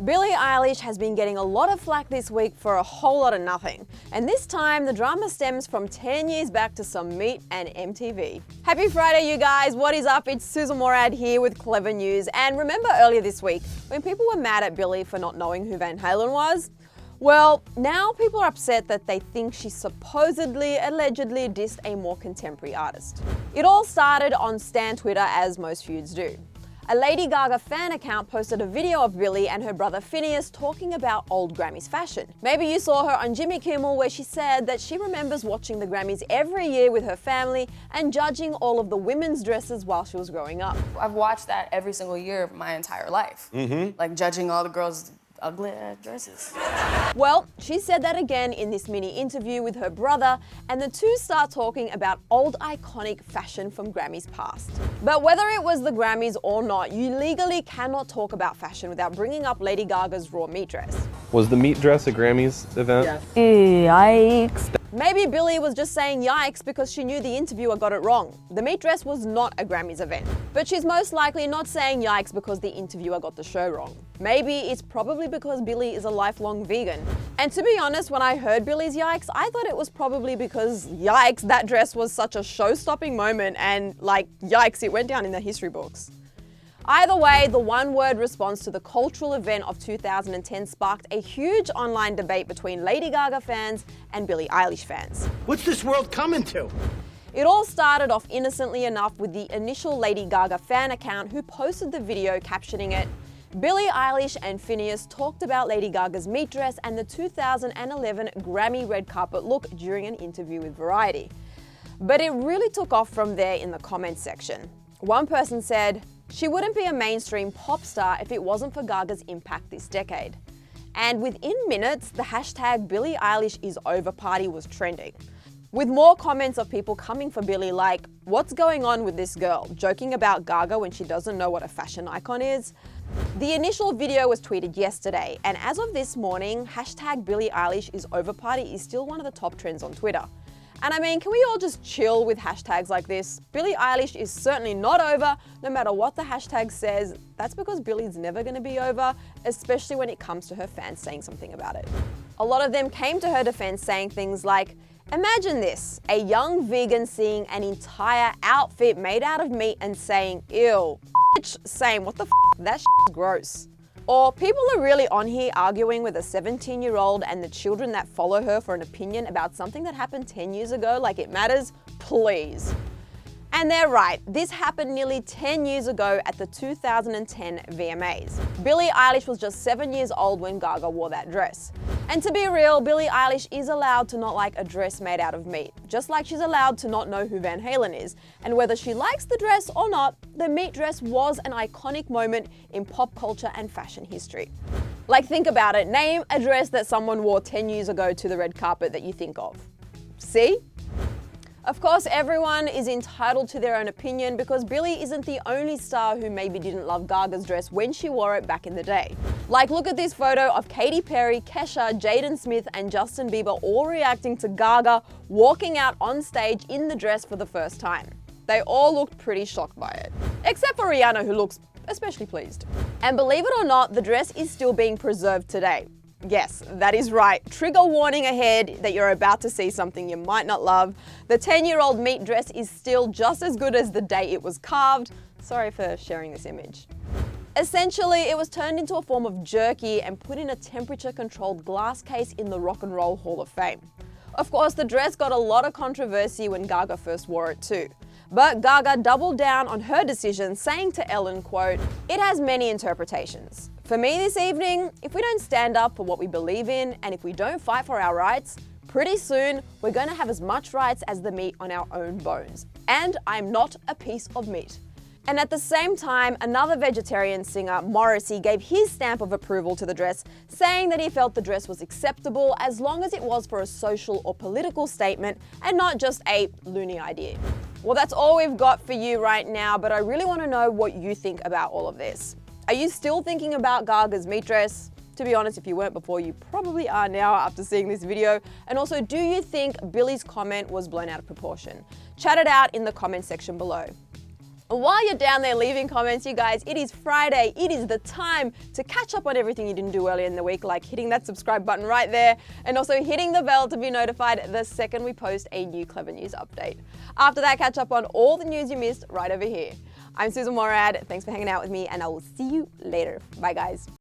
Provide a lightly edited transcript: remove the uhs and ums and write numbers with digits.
Billie Eilish has been getting a lot of flack this week for a whole lot of nothing. And this time, the drama stems from 10 years back to some meat and MTV. Happy Friday, you guys. What is up? It's Sussan Mourad here with Clevver News. And remember earlier this week, when people were mad at Billie for not knowing who Van Halen was? Well, now people are upset that they think she supposedly, allegedly dissed a more contemporary artist. It all started on Stan Twitter, as most feuds do. A Lady Gaga fan account posted a video of Billie and her brother Finneas talking about old Grammys fashion. Maybe you saw her on Jimmy Kimmel, where she said that she remembers watching the Grammys every year with her family and judging all of the women's dresses while she was growing up. I've watched that every single year of my entire life. Like judging all the girls' ugly dresses. Well, she said that again in this mini interview with her brother, and the two start talking about old iconic fashion from Grammys past. But whether it was the Grammys or not, you legally cannot talk about fashion without bringing up Lady Gaga's raw meat dress. Was the meat dress a Grammys event? Yes. Yikes. Maybe Billie was just saying yikes because she knew the interviewer got it wrong. The meat dress was not a Grammys event. But she's most likely not saying yikes because the interviewer got the show wrong. Maybe it's probably because Billie is a lifelong vegan. And to be honest, when I heard Billie's yikes, I thought it was probably because yikes, that dress was such a show-stopping moment, and like yikes, it went down in the history books. Either way, the one-word response to the cultural event of 2010 sparked a huge online debate between Lady Gaga fans and Billie Eilish fans. What's this world coming to? It all started off innocently enough with the initial Lady Gaga fan account who posted the video captioning it, "Billie Eilish and Finneas talked about Lady Gaga's meat dress and the 2011 Grammy red carpet look during an interview with Variety." But it really took off from there in the comments section. One person said, "She wouldn't be a mainstream pop star if it wasn't for Gaga's impact this decade." And within minutes, the hashtag Billie Eilish is over party was trending, with more comments of people coming for Billie like, "What's going on with this girl? Joking about Gaga when she doesn't know what a fashion icon is?" The initial video was tweeted yesterday, and as of this morning, hashtag Billie Eilish is over party is still one of the top trends on Twitter. And I mean, can we all just chill with hashtags like this? Billie Eilish is certainly not over, no matter what the hashtag says. That's because Billie's never going to be over, especially when it comes to her fans saying something about it. A lot of them came to her defense saying things like, "Imagine this, a young vegan seeing an entire outfit made out of meat and saying, ew, bitch, same, what the f, that shit's gross." Or people are really on here arguing with a 17-year-old and the children that follow her for an opinion about something that happened 10 years ago like it matters? Please. And they're right, this happened nearly 10 years ago at the 2010 VMAs. Billie Eilish was just 7 years old when Gaga wore that dress. And to be real, Billie Eilish is allowed to not like a dress made out of meat, just like she's allowed to not know who Van Halen is. And whether she likes the dress or not, the meat dress was an iconic moment in pop culture and fashion history. Like, think about it, name a dress that someone wore 10 years ago to the red carpet that you think of. See? Of course, everyone is entitled to their own opinion because Billie isn't the only star who maybe didn't love Gaga's dress when she wore it back in the day. Like, look at this photo of Katy Perry, Kesha, Jaden Smith and Justin Bieber all reacting to Gaga walking out on stage in the dress for the first time. They all looked pretty shocked by it. Except for Rihanna, who looks especially pleased. And believe it or not, the dress is still being preserved today. Yes, that is right. Trigger warning ahead that you're about to see something you might not love. The 10-year-old meat dress is still just as good as the day it was carved. Sorry for sharing this image. Essentially, it was turned into a form of jerky and put in a temperature-controlled glass case in the Rock and Roll Hall of Fame. Of course, the dress got a lot of controversy when Gaga first wore it too. But Gaga doubled down on her decision, saying to Ellen, quote, "It has many interpretations. For me this evening, if we don't stand up for what we believe in and if we don't fight for our rights, pretty soon we're going to have as much rights as the meat on our own bones. And I'm not a piece of meat." And at the same time, another vegetarian singer, Morrissey, gave his stamp of approval to the dress, saying that he felt the dress was acceptable as long as it was for a social or political statement and not just a loony idea. Well, that's all we've got for you right now, but I really want to know what you think about all of this. Are you still thinking about Gaga's meat dress? To be honest, if you weren't before, you probably are now after seeing this video. And also, do you think Billie's comment was blown out of proportion? Chat it out in the comment section below. And while you're down there leaving comments, you guys, it is Friday. It is the time to catch up on everything you didn't do earlier in the week, like hitting that subscribe button right there and also hitting the bell to be notified the second we post a new Clevver News update. After that, catch up on all the news you missed right over here. I'm Sussan Mourad. Thanks for hanging out with me, and I will see you later. Bye, guys.